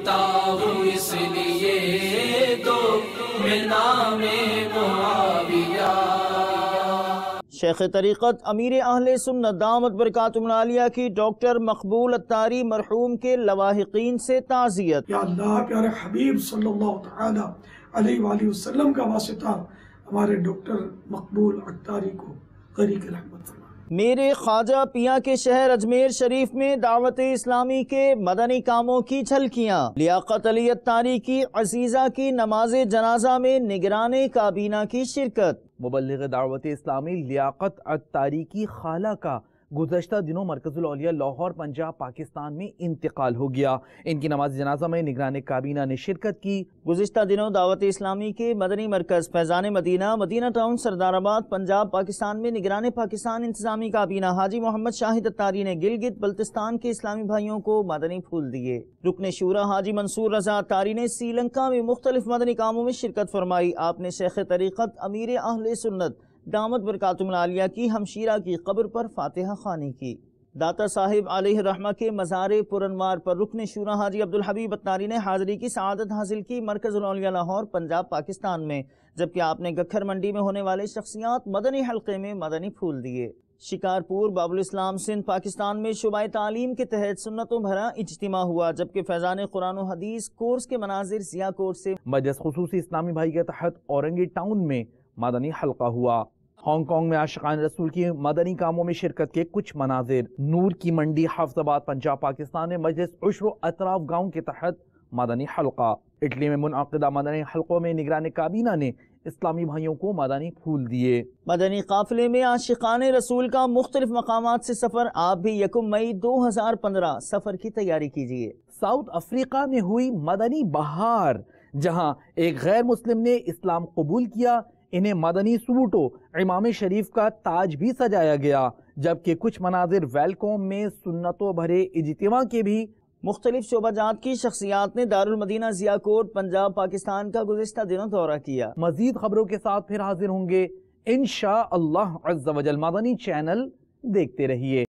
لکھتا ہوں اس لیے تو میں نام معاویہ۔ شیخ طریقت امیر اہل سنت دامت برکاتہم العالیہ کی ڈاکٹر مقبول عطاری مرحوم کے لواحقین سے تعزیت۔ یا اللہ پیارے حبیب صلی اللہ تعالی علیہ وآلہ وسلم کا واسطہ ہمارے ڈاکٹر مقبول عطاری کو غریق رحمت فرما۔ میرے خواجہ پیاں کے شہر اجمیر شریف میں دعوت اسلامی کے مدنی کاموں کی جھلکیاں۔ لیاقت علی عطاری کی عزیزہ کی نماز جنازہ میں نگران کابینہ کی شرکت۔ مبلغ دعوت اسلامی لیاقت عطاری کی خالہ کا گزشتہ دنوں مرکز الاولیاء لاہور پنجاب پاکستان میں انتقال ہو گیا۔ ان کی نماز جنازہ میں نگران کابینہ نے شرکت کی۔ گزشتہ دنوں دعوت اسلامی کے مدنی مرکز فیضان مدینہ مدینہ ٹاؤن سردار آباد پنجاب پاکستان میں نگران پاکستان انتظامی کابینہ حاجی محمد شاہد عطاری نے گلگت بلتستان کے اسلامی بھائیوں کو مدنی پھول دیے۔ رکن شورا حاجی منصور رضا عطاری نے سری لنکا میں مختلف مدنی کاموں میں شرکت فرمائی۔ آپ نے شیخ طریقت امیر اہل سنت دامت برکاتہم العالیہ کی ہمشیرہ کی قبر پر فاتحہ خوانی کی۔ داتا صاحب علیہ الرحمہ کے مزار پرانوار پر رکن شورا حاجی عبدالحبیب عطاری نے حاضری کی سعادت حاصل کی مرکز الاولیاء لاہور پنجاب پاکستان میں، جبکہ آپ نے گکھر منڈی میں ہونے والے شخصیات مدنی حلقے میں مدنی پھول دیے۔ شکارپور باب الاسلام سندھ پاکستان میں شعبہ تعلیم کے تحت سنتوں بھرا اجتماع ہوا، جبکہ فیضان قرآن و حدیث کورس کے مناظر ضیاء کورس سے مجلس خصوصی اسلامی بھائی کے تحت اورنگی ٹاؤن میں مدنی حلقہ ہوا۔ ہانگ کانگ میں عاشقان رسول کی مدنی کاموں میں شرکت کے کچھ مناظر۔ نور کی منڈی حفظ آباد پنجاب پاکستان میں مجلس عشر و اطراف گاؤں کے تحت مدنی حلقہ۔ اٹلی میں منعقدہ مدنی حلقوں میں نگران کابینہ نے اسلامی بھائیوں کو مدنی پھول دیے۔ مدنی قافلے میں عاشقان رسول کا مختلف مقامات سے سفر۔ آپ بھی 1 مئی 2015 سفر کی تیاری کیجیے۔ ساؤتھ افریقہ میں ہوئی مدنی بہار، جہاں ایک غیر مسلم نے اسلام قبول کیا۔ انہیں مدنی سوٹ و امام شریف کا تاج بھی سجایا گیا، جبکہ کچھ مناظر ویلکوم میں سنتوں بھرے اجتماع کے بھی۔ مختلف شعبہ جات کی شخصیات نے دارالمدینہ ضیاء کوٹ پنجاب پاکستان کا گزشتہ دنوں دورہ کیا۔ مزید خبروں کے ساتھ پھر حاضر ہوں گے انشاءاللہ عز و جل۔ مدنی چینل دیکھتے رہیے۔